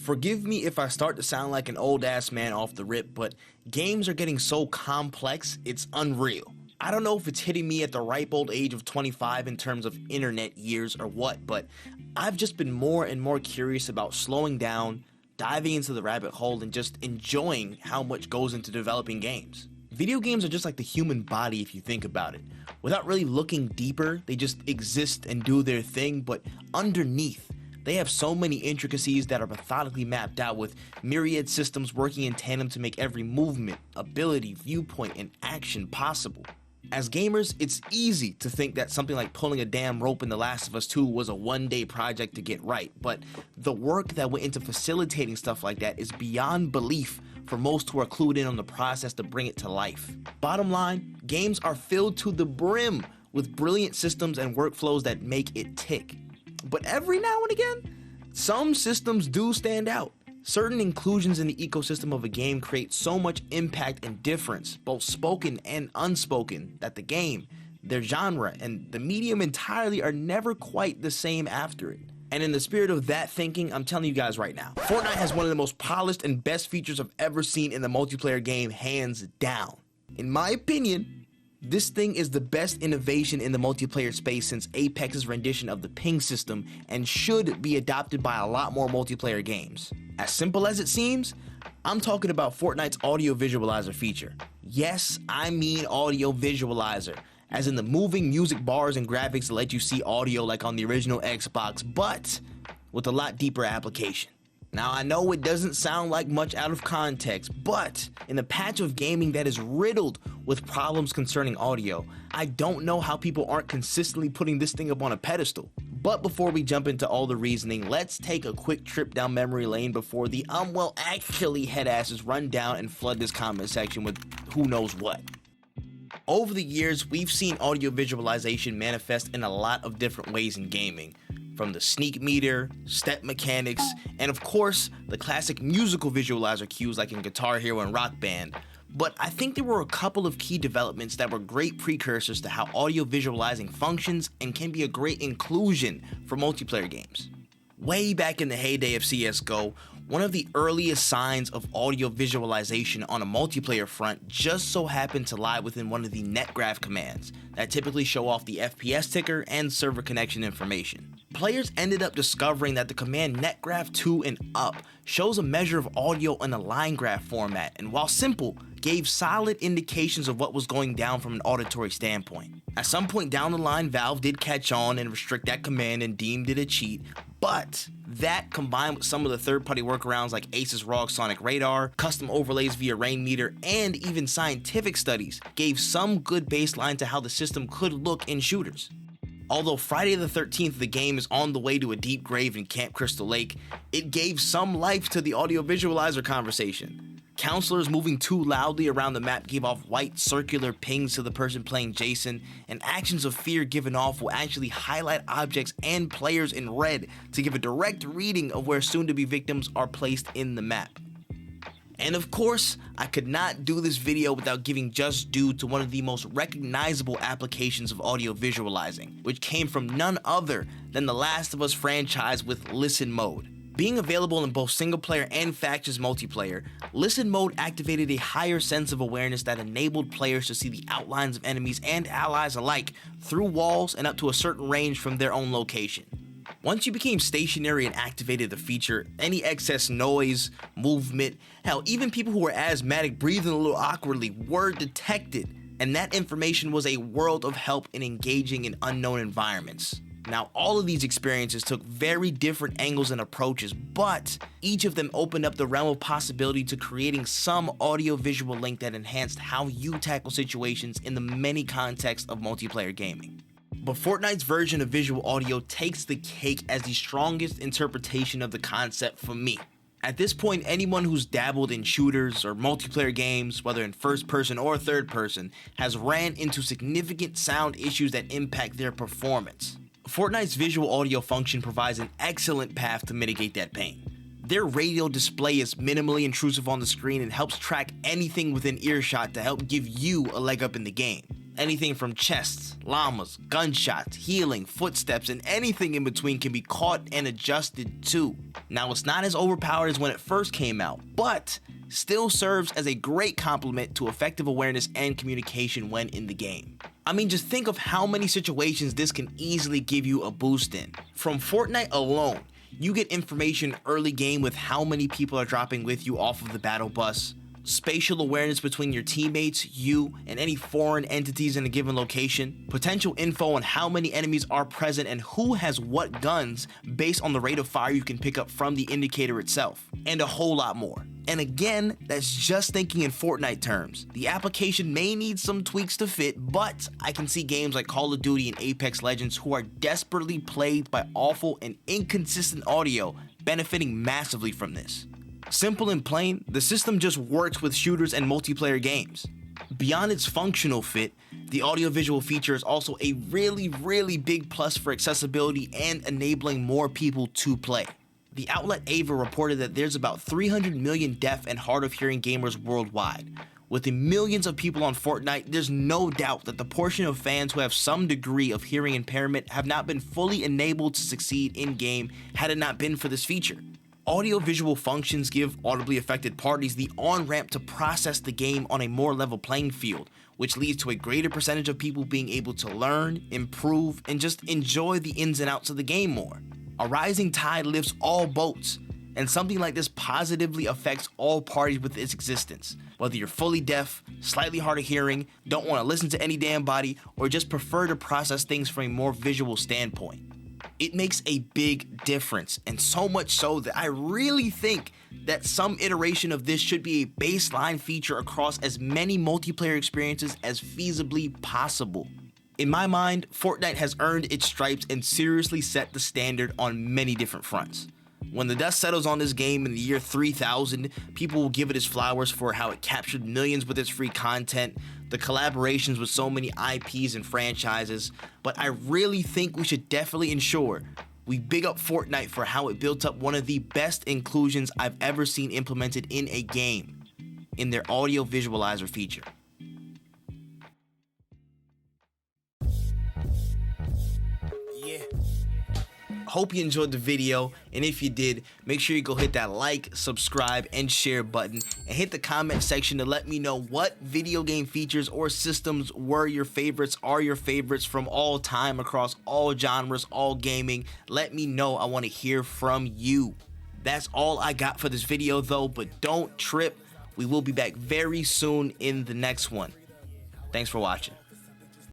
Forgive me if I start to sound like an old ass man off the rip, but games are getting so complex, it's unreal. I don't know if it's hitting me at the ripe old age of 25 in terms of internet years or what, but I've just been more and more curious about slowing down, diving into the rabbit hole, and just enjoying how much goes into developing games. Video games are just like the human body if you think about it. Without really looking deeper, they just exist and do their thing, but underneath, they have so many intricacies that are methodically mapped out with myriad systems working in tandem to make every movement, ability, viewpoint, and action possible. As gamers, it's easy to think that something like pulling a damn rope in The Last of Us 2 was a one-day project to get right, but the work that went into facilitating stuff like that is beyond belief for most who are clued in on the process to bring it to life. Bottom line, games are filled to the brim with brilliant systems and workflows that make it tick. But every now and again, some systems do stand out. Certain inclusions in the ecosystem of a game create so much impact and difference, both spoken and unspoken, that the game, their genre, and the medium entirely are never quite the same after it. And in the spirit of that thinking, I'm telling you guys right now, Fortnite has one of the most polished and best features I've ever seen in the multiplayer game, hands down. In my opinion, this thing is the best innovation in the multiplayer space since Apex's rendition of the ping system and should be adopted by a lot more multiplayer games. As simple as it seems, I'm talking about Fortnite's audio visualizer feature. Yes, I mean audio visualizer, as in the moving music bars and graphics that let you see audio like on the original Xbox, but with a lot deeper application. Now, I know it doesn't sound like much out of context, but in a patch of gaming that is riddled with problems concerning audio, I don't know how people aren't consistently putting this thing up on a pedestal. But before we jump into all the reasoning, let's take a quick trip down memory lane before the actually headasses run down and flood this comment section with who knows what. Over the years, we've seen audio visualization manifest in a lot of different ways in gaming. From the sneak meter, step mechanics, and of course, the classic musical visualizer cues like in Guitar Hero and Rock Band. But I think there were a couple of key developments that were great precursors to how audio visualizing functions and can be a great inclusion for multiplayer games. Way back in the heyday of CSGO, one of the earliest signs of audio visualization on a multiplayer front just so happened to lie within one of the netgraph commands that typically show off the FPS ticker and server connection information. Players ended up discovering that the command netgraph2 and up shows a measure of audio in a line graph format, and while simple, gave solid indications of what was going down from an auditory standpoint. At some point down the line, Valve did catch on and restrict that command and deemed it a cheat, but that combined with some of the third-party workarounds like Ace's ROG Sonic Radar, custom overlays via Rain Meter, and even scientific studies gave some good baseline to how the system could look in shooters. Although Friday the 13th the game is on the way to a deep grave in Camp Crystal Lake, it gave some life to the audio visualizer conversation. Counselors moving too loudly around the map gave off white circular pings to the person playing Jason, and actions of fear given off will actually highlight objects and players in red to give a direct reading of where soon-to-be victims are placed in the map. And of course, I could not do this video without giving just due to one of the most recognizable applications of audio visualizing, which came from none other than the Last of Us franchise with Listen Mode. Being available in both single-player and factions multiplayer, Listen Mode activated a higher sense of awareness that enabled players to see the outlines of enemies and allies alike through walls and up to a certain range from their own location. Once you became stationary and activated the feature, any excess noise, movement, hell, even people who were asthmatic breathing a little awkwardly were detected, and that information was a world of help in engaging in unknown environments. Now, all of these experiences took very different angles and approaches, but each of them opened up the realm of possibility to creating some audio-visual link that enhanced how you tackle situations in the many contexts of multiplayer gaming. But Fortnite's version of visual audio takes the cake as the strongest interpretation of the concept for me. At this point, anyone who's dabbled in shooters or multiplayer games, whether in first person or third person, has ran into significant sound issues that impact their performance. Fortnite's visual audio function provides an excellent path to mitigate that pain. Their radio display is minimally intrusive on the screen and helps track anything within earshot to help give you a leg up in the game. Anything from chests, llamas, gunshots, healing, footsteps, and anything in between can be caught and adjusted too. Now, it's not as overpowered as when it first came out, but still serves as a great complement to effective awareness and communication when in the game. I mean, just think of how many situations this can easily give you a boost in. From Fortnite alone, you get information early game with how many people are dropping with you off of the battle bus, spatial awareness between your teammates, you, and any foreign entities in a given location, potential info on how many enemies are present and who has what guns based on the rate of fire you can pick up from the indicator itself, and a whole lot more. And again, that's just thinking in Fortnite terms. The application may need some tweaks to fit, but I can see games like Call of Duty and Apex Legends, who are desperately plagued by awful and inconsistent audio, benefiting massively from this. Simple and plain, the system just works with shooters and multiplayer games. Beyond its functional fit, the audiovisual feature is also a really big plus for accessibility and enabling more people to play. The outlet Ava reported that there's about 300 million deaf and hard of hearing gamers worldwide. With the millions of people on Fortnite, there's no doubt that the portion of fans who have some degree of hearing impairment have not been fully enabled to succeed in-game had it not been for this feature. Audio-visual functions give audibly affected parties the on-ramp to process the game on a more level playing field, which leads to a greater percentage of people being able to learn, improve, and just enjoy the ins and outs of the game more. A rising tide lifts all boats, and something like this positively affects all parties with its existence, whether you're fully deaf, slightly hard of hearing, don't want to listen to any damn body, or just prefer to process things from a more visual standpoint. It makes a big difference, and so much so that I really think that some iteration of this should be a baseline feature across as many multiplayer experiences as feasibly possible. In my mind, Fortnite has earned its stripes and seriously set the standard on many different fronts. When the dust settles on this game in the year 3000, people will give it its flowers for how it captured millions with its free content, the collaborations with so many IPs and franchises, but I really think we should definitely ensure we big up Fortnite for how it built up one of the best inclusions I've ever seen implemented in a game, in their audio visualizer feature. Hope you enjoyed the video, and if you did, make sure you go hit that like, subscribe, and share button, and hit the comment section to let me know what video game features or systems were your favorites, are your favorites from all time across all genres, all gaming. Let me know. I want to hear from you. That's all I got for this video though, but don't trip. We will be back very soon in the next one. Thanks for watching.